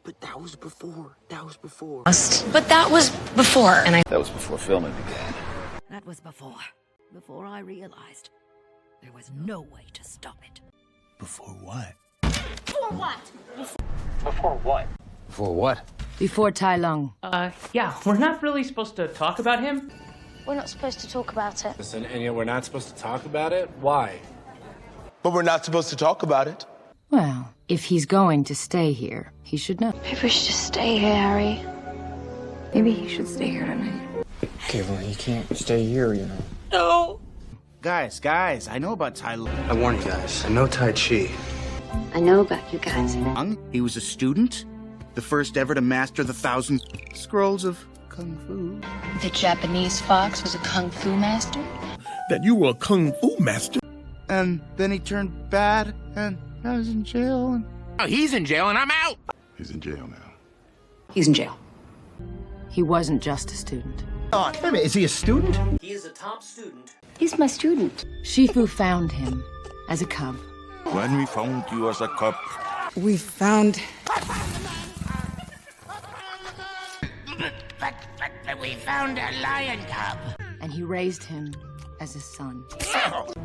But that was before. That was before. But that was before. That was before filming began. That was before I realized there was no way to stop it. Before what? Before what? Before what? Before what? Before Tai Lung. Yeah, we're not really supposed to talk about him. We're not supposed to talk about it. Listen, and yet we're not supposed to talk about it? Why? But we're not supposed to talk about it. Well, if he's going to stay here, he should know. Maybe we should just stay here, Harry. Maybe he should stay here tonight. Okay, well, he can't stay here, you know. No. Guys, I know about Tai Lung. I warn you guys, I know Tai Chi. I know about you guys. He was a student, the first ever to master the 1,000 scrolls of Kung Fu. The Japanese fox was a kung fu master? That you were a Kung Fu master? And then he turned bad, and I was in jail. And... Oh, he's in jail and I'm out! He's in jail now. He's in jail. He wasn't just a student. Wait a minute, is he a student? He is a top student. He's my student. Shifu found him as a cub. When we found you as a cub. We found... We found a lion cub. And he raised him as a son.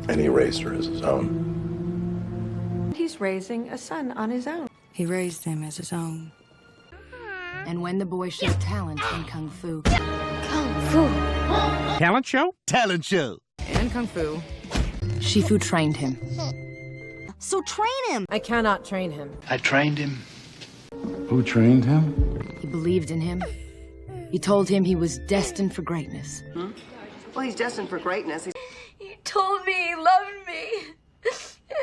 And he raised her as his own. He's raising a son on his own. He raised him as his own. And when the boy showed talent in Kung Fu, Kung fu. Talent show? Talent show. And Kung Fu. Shifu trained him. So train him! I cannot train him. I trained him. Who trained him? He believed in him. He told him he was destined for greatness. Well, he's destined for greatness. He told me he loved me.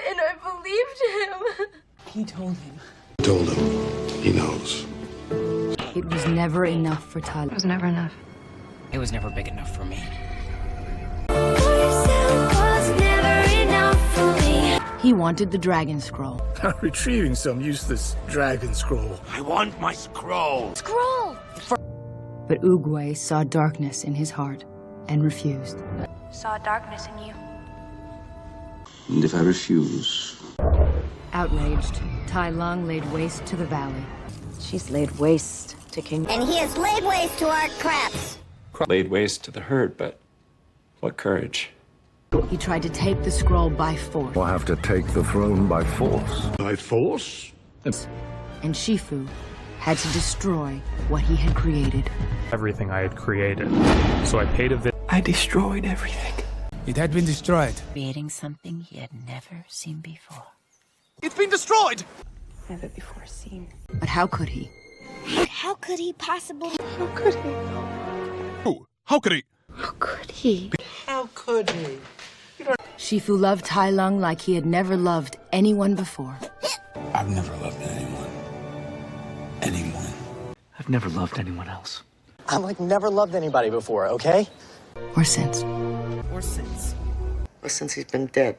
And I believed him. He told him. Told him. He knows. It was never enough for Tai Lung. It was never enough. It was never big enough for me. He wanted the Dragon Scroll. I'm retrieving some useless dragon scroll. I want my scroll! Scroll! But Oogway saw darkness in his heart and refused. Saw darkness in you. And if I refuse? Outraged, Tai Lung laid waste to the valley. She's laid waste to King. And he has laid waste to our craps. Laid waste to the herd, but what courage. He tried to take the scroll by force. We'll have to take the throne by force. By force? And Shifu had to destroy what he had created. Everything I had created. So I paid a visit. I destroyed everything. It had been destroyed. Creating something he had never seen before. It's been destroyed! Never before seen. But how could he? How could he possibly? How could he? How could he? How could he? Shifu loved Tai Lung like he had never loved anyone before. I've never loved anyone. Anyone. I've never loved anyone else. I've never loved anybody before, okay? Or since. Or since. Or since he's been dead.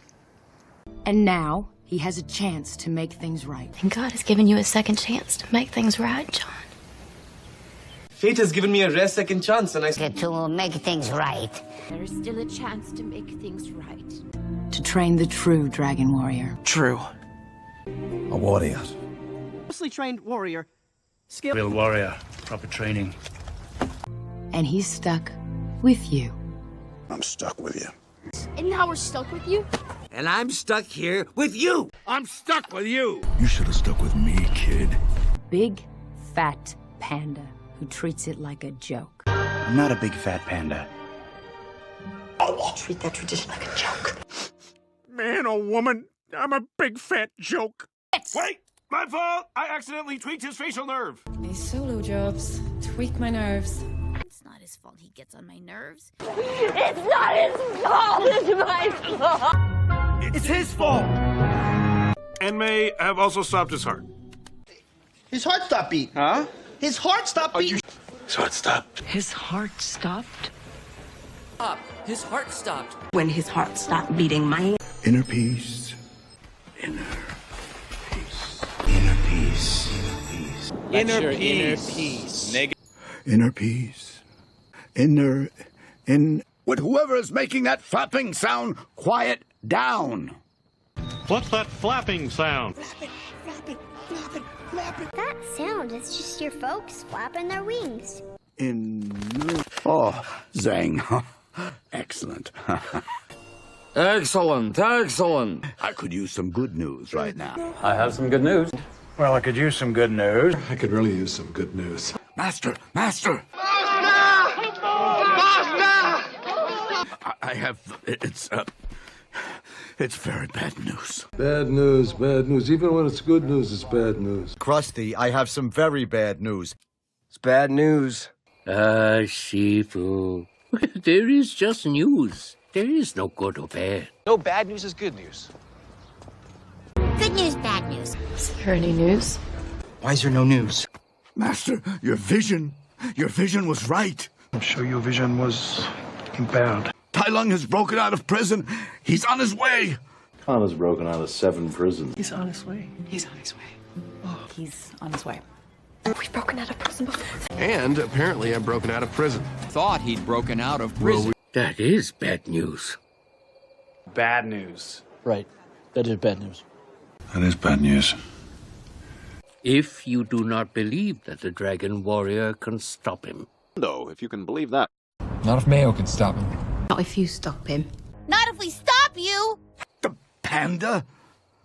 And now he has a chance to make things right. And God has given you a second chance to make things right, John. Fate has given me a rare second chance and I... To make things right. There's still a chance to make things right. To train the true Dragon Warrior. True. A warrior. Mostly trained warrior. Skill. Real warrior. Proper training. And he's stuck with you. I'm stuck with you. And now we're stuck with you? And I'm stuck here with you! I'm stuck with you! You should have stuck with me, kid. Big, fat panda who treats it like a joke. I'm not a big fat panda. Treat that tradition like a joke. Man or woman, I'm a big fat joke. Wait! My fault! I accidentally tweaked his facial nerve. These solo jobs tweak my nerves. It's not his fault he gets on my nerves. It's not his fault. It's my fault. It's his fault! And may have also stopped his heart. His heart stopped beating. Huh? His heart stopped beating. So it stopped. His heart stopped? His heart stopped. When his heart stopped beating, my... Inner peace. Inner peace. Inner peace. Inner peace. Inner peace. Would whoever is making that flapping sound quiet down? What's that flapping sound? Flap it, flap it, flap it, flap That sound is just your folks flapping their wings. Oh, Zhang. Excellent. Excellent, excellent. I could use some good news right now. I have some good news. Well, I could use some good news. I could really use some good news. Master! I have... It's very bad news. Bad news, bad news. Even when it's good news, it's bad news. Krusty, I have some very bad news. It's bad news. Shifu. There is just news. There is no good or bad. No bad news is good news. Good news, bad news. Is there any news? Why is there no news? Master, your vision was right. I'm sure your vision was impaired. Tai Lung has broken out of prison. He's on his way. Kanna's broken out of 7 prisons. He's on his way. He's on his way. He's on his way. We've broken out of prison before. And apparently I've broken out of prison. Thought he'd broken out of prison. That is bad news. Bad news. Right. That is bad news. That is bad news. If you do not believe that the Dragon Warrior can stop him. Though, if you can believe that. Not if Mayo can stop him. Not if you stop him. Not if we stop you! The panda?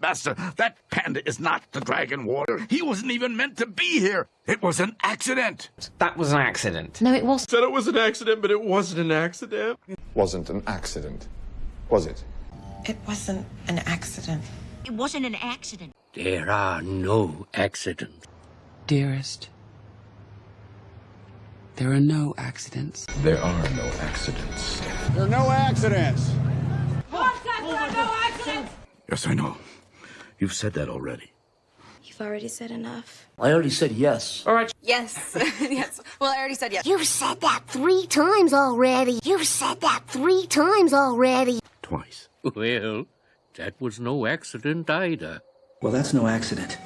Master, that panda is not the Dragon Warrior. He wasn't even meant to be here. It was an accident. That was an accident. No, it wasn't. Said it was an accident, but it wasn't an accident. Wasn't an accident, was it? It wasn't an accident. It wasn't an accident. There are no accidents. Dearest, there are no accidents. There are no accidents. There are no accidents. Yes, I know. You've said that already. You've already said enough. I already said yes. All right. Yes. Yes. Well, I already said yes. You've said that 3 times already. You've said that 3 times already. Twice. Well, that was no accident either. Well, that's no accident.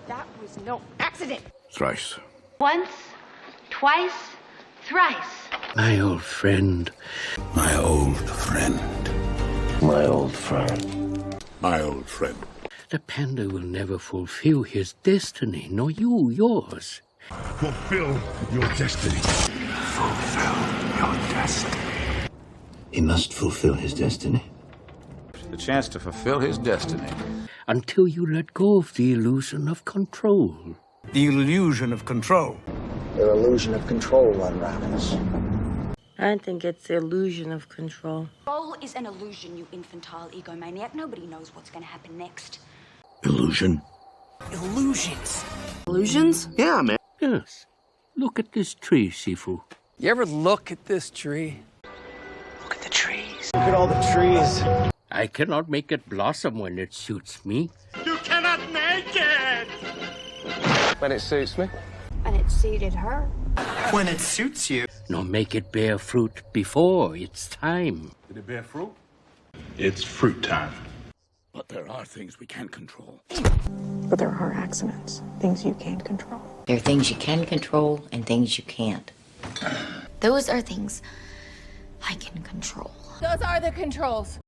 That was no accident. Thrice. Once, twice, thrice. My old friend. My old friend. My old friend. My old friend. The panda will never fulfill his destiny, nor you yours. Fulfill your destiny. Fulfill your destiny. He must fulfill his destiny. The chance to fulfill his destiny. Until you let go of the illusion of control. The illusion of control. Your illusion of control unravels. I think it's the illusion of control. Control is an illusion, you infantile egomaniac. Nobody knows what's going to happen next. Illusion. Illusions. Illusions? Yeah, man. Yes. Look at this tree, Shifu. You ever look at this tree? Look at the trees. Look at all the trees. I cannot make it blossom when it suits me. You cannot make it! When it suits me. And it suited her. When it suits you. Nor make it bear fruit before its time. Did it bear fruit? It's fruit time. But there are things we can't control. But there are accidents, things you can't control. There are things you can control and things you can't. Those are things I can control. Those are the controls.